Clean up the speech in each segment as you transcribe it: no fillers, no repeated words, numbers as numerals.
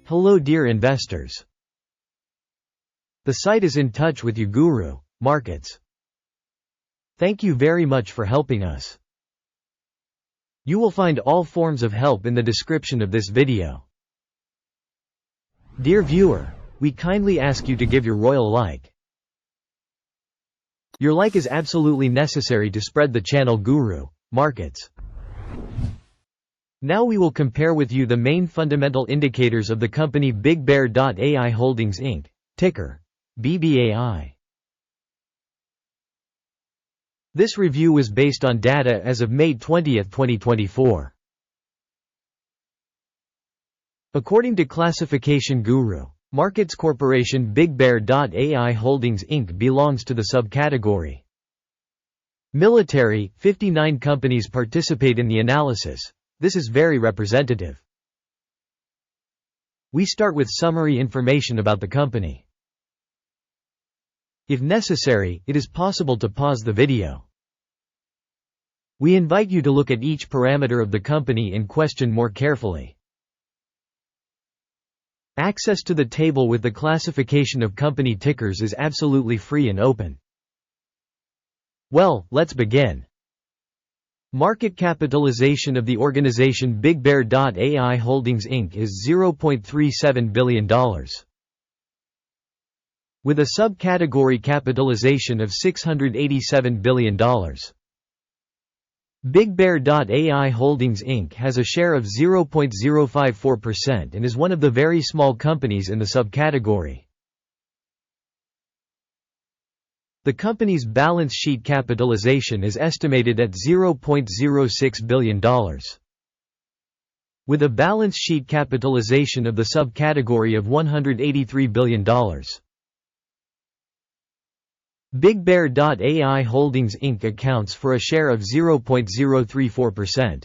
Hello dear investors. The site is in touch with you Guru.Markets. Thank you very much for helping us. You will find all forms of help in the description of this video. Dear viewer, we kindly ask you to give your royal like. Your like is absolutely necessary to spread the channel Guru.Markets. Now we will compare with you the main fundamental indicators of the company BigBear.ai Holdings Inc., ticker BBAI. This review was based on data as of May 20, 2024. According to classification Guru.Markets Corporation, BigBear.ai Holdings Inc. belongs to the subcategory Military. 59 companies participate in the analysis. This is very representative. We start with summary information about the company. If necessary, it is possible to pause the video. We invite you to look at each parameter of the company in question more carefully. Access to the table with the classification of company tickers is absolutely free and open. Well, let's begin. Market capitalization of the organization BigBear.ai Holdings Inc. is $0.37 billion. With a subcategory capitalization of $687 billion. BigBear.ai Holdings Inc. has a share of 0.054% and is one of the very small companies in the subcategory. The company's balance sheet capitalization is estimated at $0.06 billion. With a balance sheet capitalization of the subcategory of $183 billion. BigBear.ai Holdings Inc. accounts for a share of 0.034%.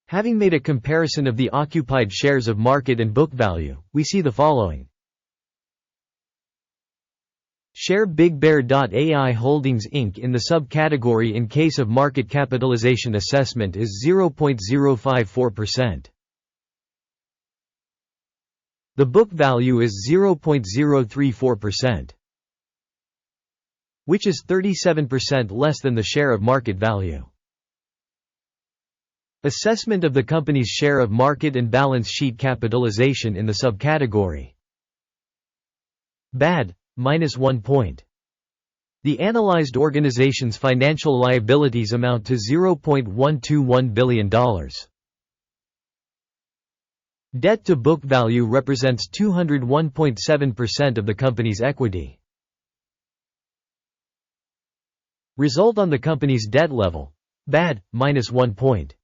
Having made a comparison of the occupied shares of market and book value, we see the following. Share BigBear.ai Holdings Inc. in the subcategory in case of market capitalization assessment is 0.054%. The book value is 0.034%. Which is 37% less than the share of market value. Assessment of the company's share of market and balance sheet capitalization in the subcategory. Bad, -1 point. The analyzed organization's financial liabilities amount to $0.121 billion. Debt to book value represents 201.7% of the company's equity. Result on the company's debt level. Bad, -1 point.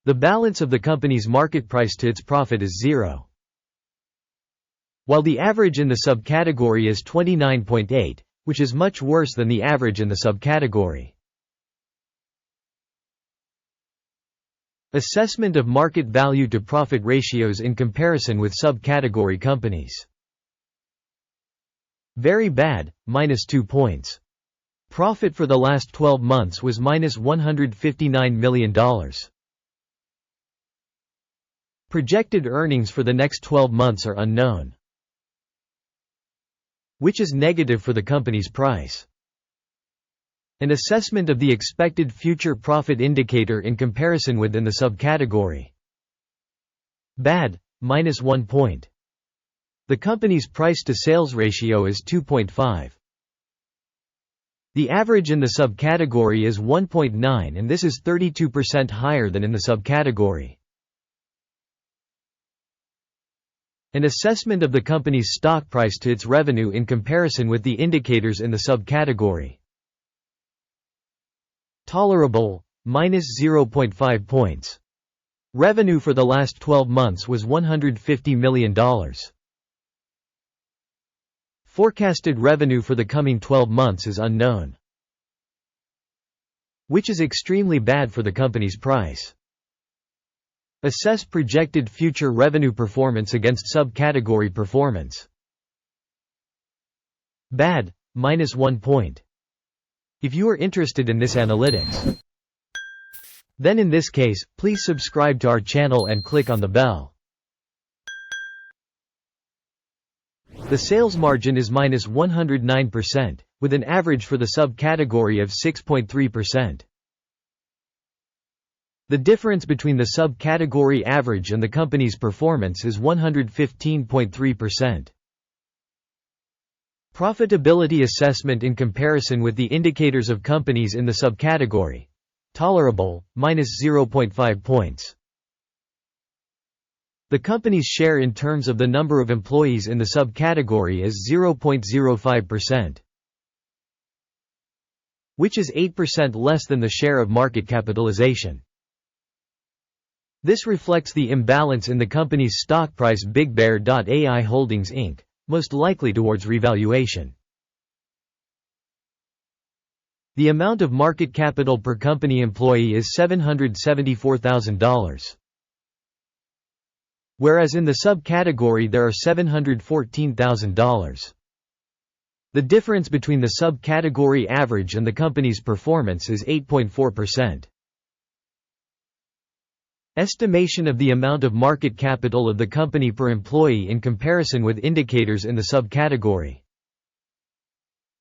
The balance of the company's market price to its profit is 0. While the average in the subcategory is 29.8, which is much worse than the average in the subcategory. Assessment of market value to profit ratios in comparison with subcategory companies. Very bad, -2 points. Profit for the last 12 months was -$159 million. Projected earnings for the next 12 months are unknown. Which is negative for the company's price. An assessment of the expected future profit indicator in comparison within the subcategory. Bad, -1 point. The company's price-to-sales ratio is 2.5. The average in the subcategory is 1.9 and this is 32% higher than in the subcategory. An assessment of the company's stock price to its revenue in comparison with the indicators in the subcategory. Tolerable, -0.5 points. Revenue for the last 12 months was $150 million. Forecasted revenue for the coming 12 months is unknown. Which is extremely bad for the company's price. Assess projected future revenue performance against subcategory performance. Bad, -1 point. If you are interested in this analytics, Then in this case, please subscribe to our channel and click on the bell. The sales margin is -109%, with an average for the subcategory of 6.3%. The difference between the subcategory average and the company's performance is 115.3%. Profitability assessment in comparison with the indicators of companies in the subcategory. Tolerable, -0.5 points. The company's share in terms of the number of employees in the subcategory is 0.05%, which is 8% less than the share of market capitalization. This reflects the imbalance in the company's stock price BigBear.ai Holdings Inc., most likely towards revaluation. The amount of market capital per company employee is $774,000. Whereas in the subcategory there are $714,000. The difference between the subcategory average and the company's performance is 8.4%. Estimation of the amount of market capital of the company per employee in comparison with indicators in the subcategory.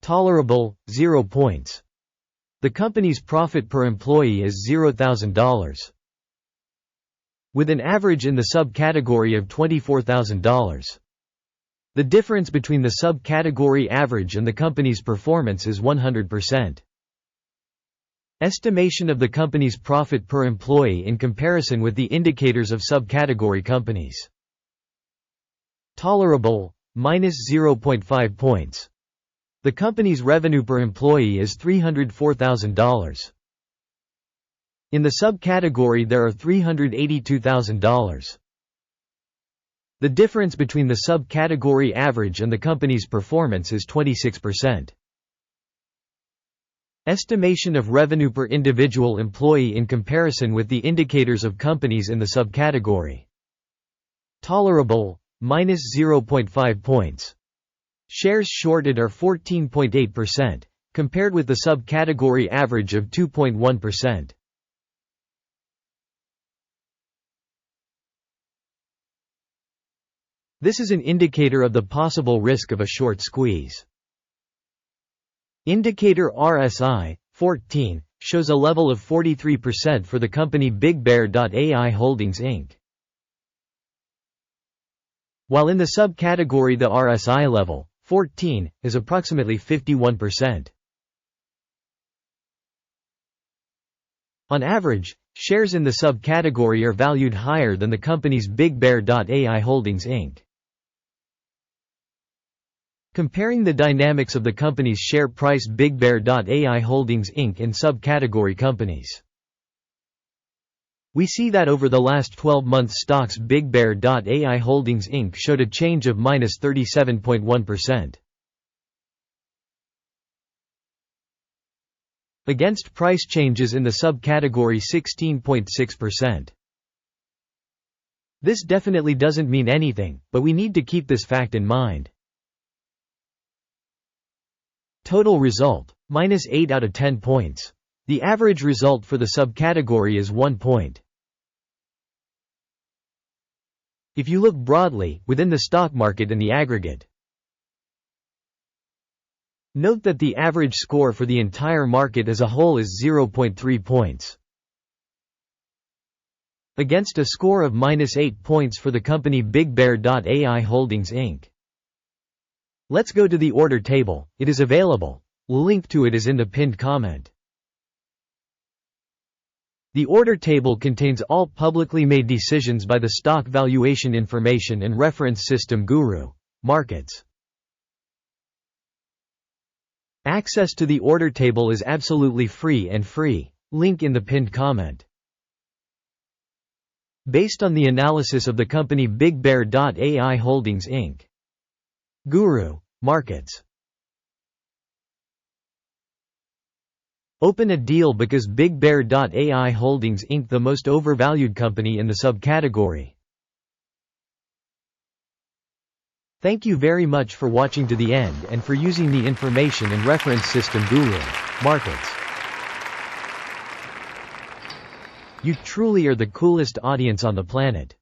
Tolerable, 0 points. The company's profit per employee is $0,000, with an average in the subcategory of $24,000. The difference between the subcategory average and the company's performance is 100%. Estimation of the company's profit per employee in comparison with the indicators of subcategory companies. Tolerable, -0.5 points. The company's revenue per employee is $304,000. In the subcategory there are $382,000. The difference between the subcategory average and the company's performance is 26%. Estimation of revenue per individual employee in comparison with the indicators of companies in the subcategory. Tolerable, -0.5 points. Shares shorted are 14.8%, compared with the subcategory average of 2.1%. This is an indicator of the possible risk of a short squeeze. Indicator RSI, 14, shows a level of 43% for the company BigBear.ai Holdings Inc. While in the subcategory the RSI level, 14, is approximately 51%. On average, shares in the subcategory are valued higher than the company's BigBear.ai Holdings Inc. Comparing the dynamics of the company's share price BigBear.ai Holdings Inc. in subcategory companies. We see that over the last 12 months stocks BigBear.ai Holdings Inc. showed a change of -37.1%. Against price changes in the subcategory 16.6%. This definitely doesn't mean anything, but we need to keep this fact in mind. Total result, -8 out of 10 points. The average result for the subcategory is 1 point. If you look broadly, within the stock market in the aggregate, note that the average score for the entire market as a whole is 0.3 points. Against a score of -8 points for the company BigBear.ai Holdings Inc. Let's go to the order table, it is available. Link to it is in the pinned comment. The order table contains all publicly made decisions by the stock valuation information and reference System.GURU.Markets. Access to the order table is absolutely free and free. Link in the pinned comment. Based on the analysis of the company BigBear.ai Holdings Inc. Guru.Markets. Open a deal because BigBear.ai Holdings Inc. the most overvalued company in the subcategory. Thank you very much for watching to the end and for using the information and reference System.GURU.Markets. You truly are the coolest audience on the planet.